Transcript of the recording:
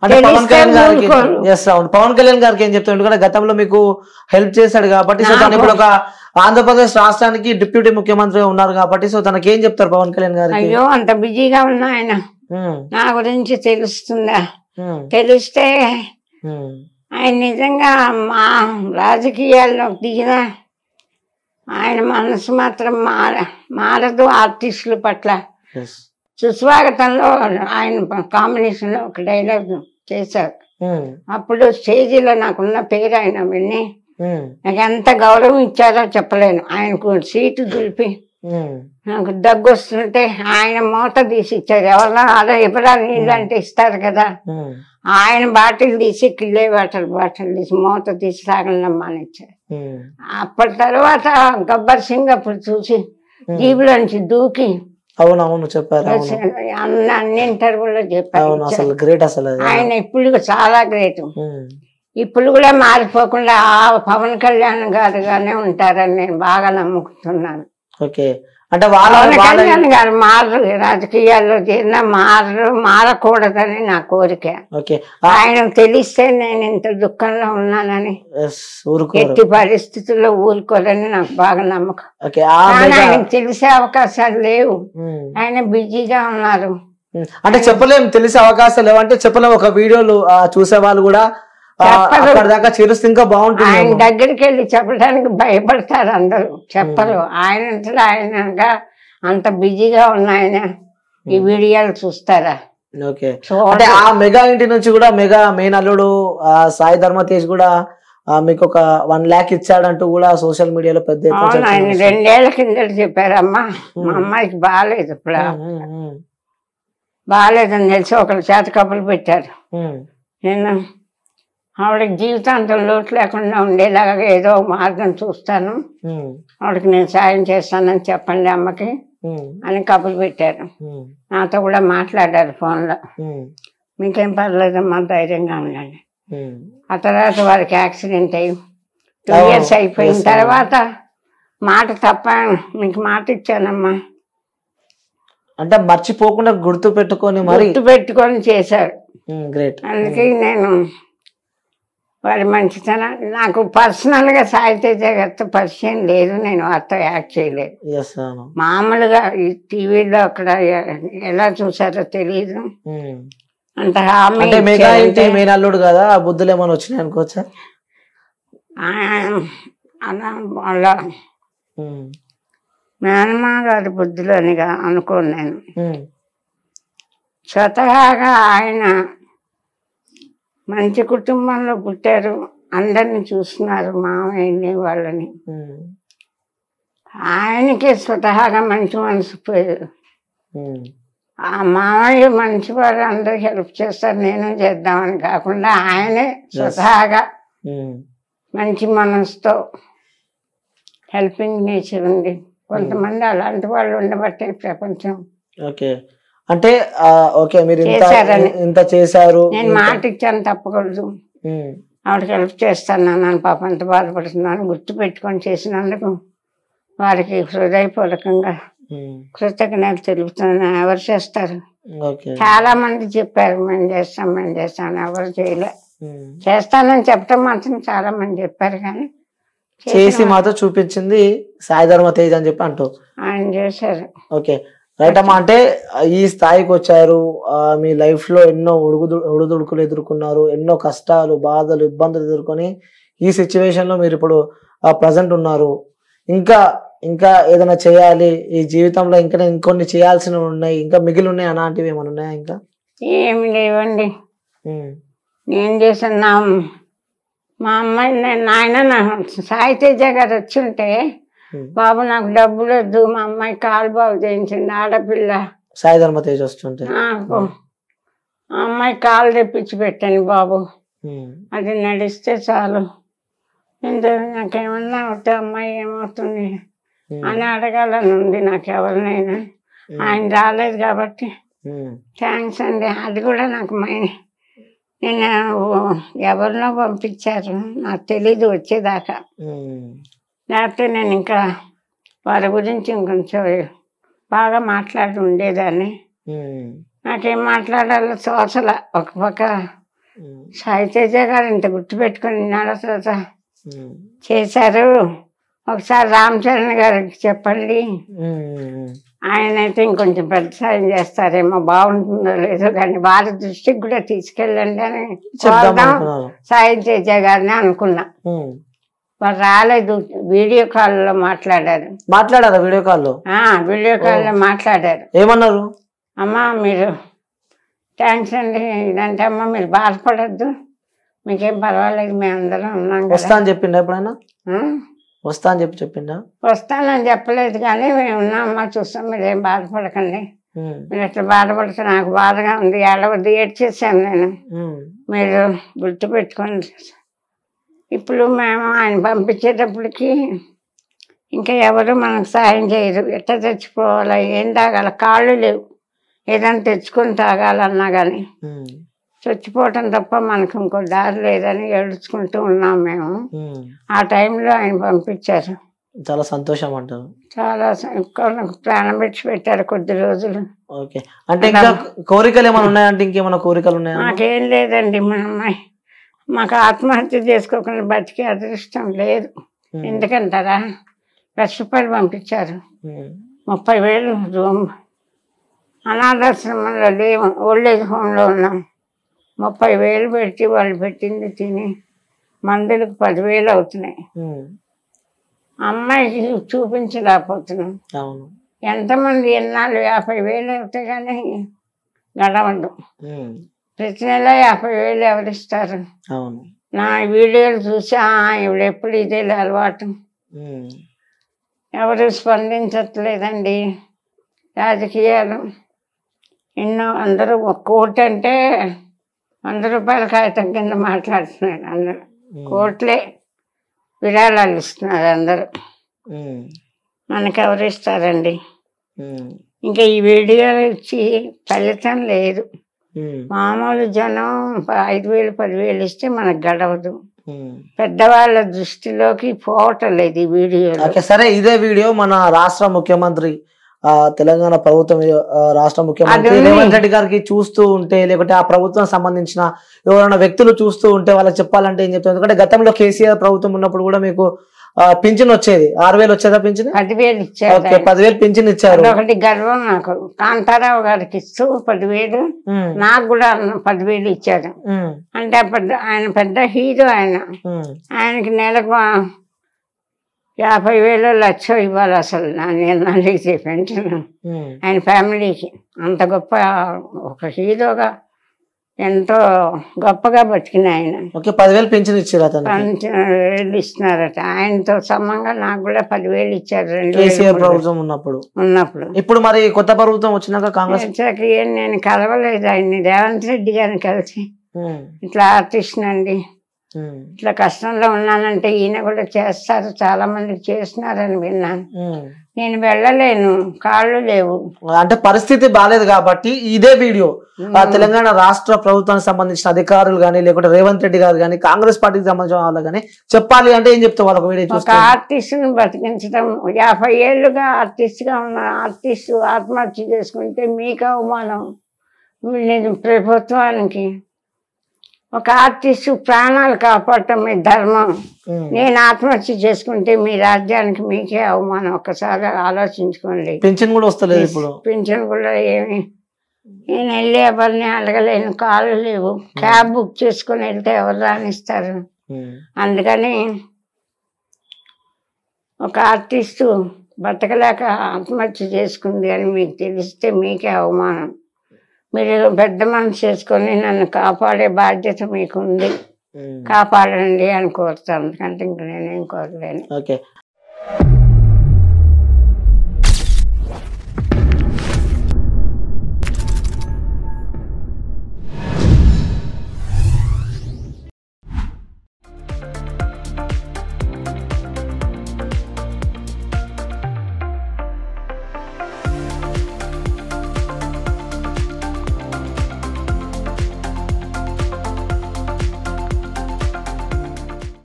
అంటే పవన్ కళ్యాణ్ గారికి అవును పవన్ కళ్యాణ్ గారికి ఏం చెప్తాను, ఎందుకంటే గతంలో మీకు హెల్ప్ చేశాడు కాబట్టి, సో తను ఇప్పుడు ఒక ఆంధ్రప్రదేశ్ రాష్ట్రానికి డిప్యూటీ ముఖ్యమంత్రి ఉన్నారు కాబట్టి, సో తనకి ఏం చెప్తారు పవన్ కళ్యాణ్ గారికి? అయ్యో అంత బిజీగా ఉన్నా ఆయన, నా గురించి తెలుస్తుందా? తెలిస్తే ఆయన నిజంగా మా రాజకీయాల్లో దిగిన ఆయన మనసు మాత్రం మారదు. ఆర్టిస్టుల పట్ల సుస్వాగతంలో ఆయన కాంబినేషన్ లో ఒక డైలాగ్ చేశారు. అప్పుడు స్టేజీలో నాకున్న పేరు ఆయన విని నాకు ఎంత గౌరవం ఇచ్చారో చెప్పలేను. ఆయనకు సీటు దులిపి నాకు దగ్గు వస్తుంటే ఆయన మూత తీసి ఇచ్చారు. ఎవరన్నా అలా ఎవరా నీళ్ళు అంటే ఇస్తారు కదా, ఆయన బాటిల్ తీసి కిల్లే బాటిల్ తీసి మూత తీసి తాగలమ్మని ఇచ్చారు. అప్పటి తర్వాత గబ్బర్ సింగ్ అప్పుడు చూసి జీబులోంచి దూకి అవునవును చెప్పారు, అన్ని ఇంటర్వ్యూలో చెప్పారు. అసలు గ్రేట్, అసలు ఆయన ఇప్పుడు చాలా గ్రేట్. ఇప్పుడు కూడా మారిపోకుండా ఆ పవన్ కళ్యాణ్ గారుగానే ఉంటారని నేను బాగా నమ్ముకుంటున్నాను. ఓకే, అంటే పవన్ కళ్యాణ్ గారు మారరు, రాజకీయాల్లో చేరినా మారకూడదని నా కోరిక. ఆయనకు తెలిస్తే నేను ఇంత దుఃఖంలో ఉన్నానని ఎట్టి పరిస్థితుల్లో ఊరుకోరని నాకు బాగా నమ్మకం. ఆయనకు తెలిసే అవకాశాలు లేవు, ఆయన బిజీగా ఉన్నారు. అంటే చెప్పలేము, తెలిసే అవకాశాలు లేవు అంటే చెప్పలేము. ఒక వీడియోలు చూసే వాళ్ళు కూడా దాకా చేరుస్తే ఇంకా బాగుంటుంది. ఆయన దగ్గరికి వెళ్ళి చెప్పడానికి భయపడతారు అందరూ, చెప్పరు. ఆయనగా అంత బిజీగా ఉన్నాయన ఈ వీడియోలు చూస్తారా? ఓకే, అంటే ఆ మెగా ఇంటి నుంచి కూడా మెగా మెయిన్ అల్లుడు సాయి ధర్మ తేజ్ కూడా మీకు ఒక 1 lakh ఇచ్చాడంటూ కూడా సోషల్ మీడియాలో పెద్ద ఆయన 2 ఏళ్ల కిందట చెప్పారమ్మా. మా అమ్మాయికి బాగాలేదు, ఇప్పుడు బాగాలేదని తెలిసి ఒకరి చేత కబుర్లు పెట్టారు. నేను ఆవిడకి జీవితాంతం లోటు లేకుండా ఉండేలాగా ఏదో మార్గం చూస్తాను, ఆవిడకి నేను సాయం చేస్తానని చెప్పండి అమ్మకి అని కబురు పెట్టారు. నాతో కూడా మాట్లాడారు ఫోన్లో. మీకేం పర్లేదమ్మా, ధైర్యంగా ఉండండి. ఆ తర్వాత వారికి యాక్సిడెంట్ అయ్యి 2 years అయిపోయిన తర్వాత మాట తప్ప మీకు మాట ఇచ్చానమ్మా అంటే మర్చిపోకుండా గుర్తు పెట్టుకొని చేశారు. అందుకే నేను వారి మంచితనం, నాకు పర్సనల్ గా సాయి తేజ గారితో పరిచయం లేదు, నేను వారితో యాక్ట్ చేయలేదు. మామూలుగా ఈ టీవీలో అక్కడ ఎలా చూసారో తెలియదు. అల్లుడు కదా, బుద్ధులు ఏమైనా వచ్చినాయి అనుకోవచ్చా? అలా మేనమా గారి బుద్ధులు అని అనుకోను నేను. స్వతహాగా ఆయన మంచి కుటుంబంలో పుట్టారు, అందరిని చూస్తున్నారు, మామయ్యని వాళ్ళని. ఆయనకే స్వతహాగా మంచి మనసు పోయారు. ఆ మామయ్య మంచివారు, అందరికి హెల్ప్ చేస్తారు, నేను చేద్దామని కాకుండా ఆయనే స్వతహాగా మంచి మనసుతో హెల్పింగ్ నేచర్ ఉంది. కొంతమంది అలాంటి వాళ్ళు ఉండబట్టే ప్రపంచం. ఓకే, అంటే ఓకే మీరు ఇంత చేశారు, నేను మాట ఇచ్చాను తప్పకూడదు, ఆవిడకి హెల్ప్ చేస్తాను, నన్ను పాప అంత బాధపడుతున్నాను గుర్తు పెట్టుకొని చేసినందుకు వారికి హృదయపూర్వకంగా కృతజ్ఞతలు తెలుపుతున్నాను. ఎవరు చేస్తారు? చాలా మంది చెప్పారు మేము చేస్తాం, ఎవరు చేయలే. చేస్తానని చెప్పడం మాత్రం చాలా మంది చెప్పారు, కానీ చేసి మాతో చూపించింది సాయి ధర్మ తేజ్ అని చెప్పి అంటూ ఆయన చేశారు. ఓకే రైట్ అమ్మా, అంటే ఈ స్థాయికి వచ్చారు, మీ లైఫ్ లో ఎన్నో ఒడుదుడుకులు ఎదుర్కొన్నారు, ఎన్నో కష్టాలు బాధలు ఇబ్బందులు ఎదుర్కొని ఈ సిచ్యువేషన్ లో మీరు ఇప్పుడు ప్రజెంట్ ఉన్నారు. ఇంకా ఇంకా ఏదైనా చేయాలి ఈ జీవితంలో, ఇంకా ఇంకొన్ని చేయాల్సినవి ఉన్నాయి, ఇంకా మిగిలి ఉన్నాయి అలాంటివి ఏమైనా ఉన్నాయా? ఇంకా ఏమి లేవండి. నేను చేసిన మా అమ్మాయి నాయన సాయి తేజ గారు వచ్చి ఉంటే, బాబు నాకు డబ్బులు వద్దు, మా అమ్మాయి కాలు బాగు చేయించండి, ఆడపిల్ల సాయి ధర్మ తేజ్ వస్తుంటే ఆ అమ్మాయి కాలు తెప్పించి పెట్టండి బాబు, అది నడిస్తే చాలు, నాకేమన్నా అవుతే అమ్మాయి ఏమవుతుంది అని అడగాలని ఉంది నాకు ఎవరినైనా. ఆయన రాలేదు కాబట్టి థ్యాంక్స్ అండి. అది కూడా నాకు నేను ఎవరినో పంపించారు, నాకు తెలీదు వచ్చేదాకా. లేకపోతే నేను ఇంకా వారి గురించి ఇంకొంచెం బాగా మాట్లాడి ఉండేదాన్ని. నాకేం మాట్లాడాలో తోచల. ఒక పక్క సాయి తేజ గారు ఇంత గుర్తుపెట్టుకుని తర్వాత చేశారు. ఒకసారి రామ్ చరణ్ గారికి చెప్పండి, ఆయన అయితే ఇంకొంచెం పెద్ద సాయం చేస్తారేమో, బాగుంటుందో లేదో కానీ వారి దృష్టికి కూడా తీసుకెళ్ళండి అని సాయి తేజ గారిని అనుకున్నా. వారు రాలేదు, వీడియో కాల్లో మాట్లాడారు. వీడియో కాల్లో మాట్లాడారు. ఏమన్నారు? అమ్మా మీరు థ్యాంక్స్ అండి, ఇదంటే అమ్మ మీరు బాధపడద్దు, మీకేం పర్వాలేదు, మేమందరం ఉన్నాం. వస్తా అని చెప్పిండా ఎప్పుడైనా? వస్తా అని చెప్పిండా? వస్తానని చెప్పలేదు కానీ మేము ఉన్నామమ్మా, చూస్తాం, మీరేం బాధపడకండి, మీరు ఎట్లా బాధపడితే నాకు బాధగా ఉంది, ఏడవద్దు, ఏడ్చేసాను నేను, మీరు గుర్తు పెట్టుకోండి. ఇప్పుడు మేము ఆయన పంపించేటప్పటికి ఇంకా ఎవరు మనకు సాయం చేయరు. ఎట్లా తెచ్చిపోవాలా, ఏం తాగాల, కాళ్ళు లేవు, ఏదైనా తెచ్చుకొని తాగాలన్నా కానీ చచ్చిపోవటం తప్ప మనకు ఇంకో దారి లేదని ఏడుచుకుంటూ ఉన్నాం మేము. ఆ టైంలో ఆయన పంపించారు. చాలా సంతోషం అంటారు. చాలా ప్రాణం పెట్టి పెట్టారు కొద్ది రోజులు. ఓకే, అంటే ఇంకా కోరికలు ఏమైనా ఉన్నాయంటే ఇంకేమైనా కోరికలు ఉన్నాయా? మాకేం లేదండి, మా అమ్మాయి మాకు ఆత్మహత్య చేసుకోకుండా బతికే అదృష్టం లేదు. ఎందుకంటారా, ₹1,00,000 పంపించారు, 30,000 రూమ్, అనాథాశ్రమంలో లేవు, ఓల్డేజ్ హోమ్లో ఉన్నాం, 30,000 పెట్టి వాళ్ళు పెట్టింది తిని మందులకు 10,000 అవుతున్నాయి. అమ్మాయికి చూపించలేకపోతున్నాం. ఎంతమంది ఎన్నాళ్ళు 50,000 అవుతాయి కానీ గడవదు. ప్రతి నెల 50,000 ఎవరిస్తారు? నా వీడియోలు చూసా ఇప్పుడు ఎప్పుడు ఇదే అలవాటు. ఎవరు స్పందించట్లేదండి. రాజకీయాలు ఎన్నో, అందరూ కోటి అంటే ₹100 కాగితం కింద మాట్లాడుతున్నారు. అందరూ కోట్లే విరాళాలు ఇస్తున్నారు అందరూ. మనకెవరు ఇస్తారండి? ఇంకా ఈ వీడియోలు ఇచ్చి ఫలితం లేదు. మామూలు జనం 5,000 10,000 ఇస్తే మనకు గడవదు. పెద్దవాళ్ళ దృష్టిలోకి పోవటం లేదు ఈ వీడియో. సరే, ఇదే వీడియో మన రాష్ట్ర ముఖ్యమంత్రి, తెలంగాణ ప్రభుత్వం రాష్ట్ర ముఖ్యమంత్రి రేవంత్ రెడ్డి గారికి చూస్తూ ఉంటే, లేకుంటే ఆ ప్రభుత్వం సంబంధించిన ఎవరైనా వ్యక్తులు చూస్తూ ఉంటే వాళ్ళకి చెప్పాలంటే ఏం చెప్తారు? ఎందుకంటే గతంలో కేసీఆర్ ప్రభుత్వం ఉన్నప్పుడు కూడా మీకు పింఛన్ వచ్చేది, 6,000 వచ్చేదా పింఛన్? 10,000 ఇచ్చారు. 10,000 పింఛన్ ఇచ్చారు. ఒకటి గర్వం నాకు. కాంతారావు గారికి ఇస్తూ 10,000, నాకు కూడా 10,000 ఇచ్చారు. అంటే ఆయన పెద్ద హీరో. ఆయనకి నెలకు 50,000 1,00,000 ఇవ్వాలి అసలు నేను అడిగితే పెన్షన్. ఆయన ఫ్యామిలీకి అంత గొప్ప ఒక హీరోగా ఎంతో గొప్పగా బతికిన ఆయన. 10,000 పెన్షన్ ఇచ్చారు, 10,000 ఇస్తున్నారట. ఆయనతో సమంగా నాకు కూడా 10,000 ఇచ్చారు కేసీఆర్ ప్రభుత్వం ఉన్నప్పుడు. ఇప్పుడు మరి కొత్త ప్రభుత్వం వచ్చినాక కాంగ్రెస్ నేను కలవలేదు ఆయన్ని. రేవంత్ రెడ్డి గారిని కలిసి ఇట్లా ఆర్టిస్ట్ అండి, ఇట్లా కష్టంలో ఉన్నానంటే ఈయన కూడా చేస్తారు, చాలా మందికి చేస్తున్నారని విన్నాను. నేను వెళ్ళలేను, కాళ్ళు లేవు, అంటే పరిస్థితి బాలేదు కాబట్టి ఇదే వీడియో తెలంగాణ రాష్ట్ర ప్రభుత్వానికి సంబంధించిన అధికారులు కానీ, లేకుంటే రేవంత్ రెడ్డి గారు కానీ, కాంగ్రెస్ పార్టీకి సంబంధించిన వాళ్ళు కానీ చెప్పాలి అంటే ఏం చెప్తావు వాళ్ళకి? వీడియో ఒక ఆర్టిస్ట్ని బతికించడం, 50 ఏళ్ళుగా ఆర్టిస్ట్గా ఉన్న ఆర్టిస్ట్ ఆత్మహత్య చేసుకుంటే మీకు అవమానం. నేను ప్రభుత్వానికి ఒక ఆర్టిస్ట్ ప్రాణాలు కాపాడటం మీ ధర్మం. నేను ఆత్మహత్య చేసుకుంటే మీ రాజ్యానికి మీకే అవమానం. ఒక్కసారి ఆలోచించుకోండి. పింఛన్ కూడా వస్తలేదు ఇప్పుడు. పింఛన్ కూడా ఏమి, నేను వెళ్ళి ఎవరిని అడగలేను, కాళ్ళు లేవు, క్యాబ్ బుక్ చేసుకుని వెళ్తే ఎవరు రానిస్తారు? అందుకని ఒక ఆర్టిస్టు బతకలేక ఆత్మహత్య చేసుకుంది అని మీకు తెలిస్తే మీకే అవమానం. మీరు పెద్ద మనసు చేసుకొని నన్ను కాపాడే బాధ్యత మీకుంది, కాపాడండి అని కోరుతాను. అందుకంటే ఇంక నేనేం కోరలేను. ఓకే.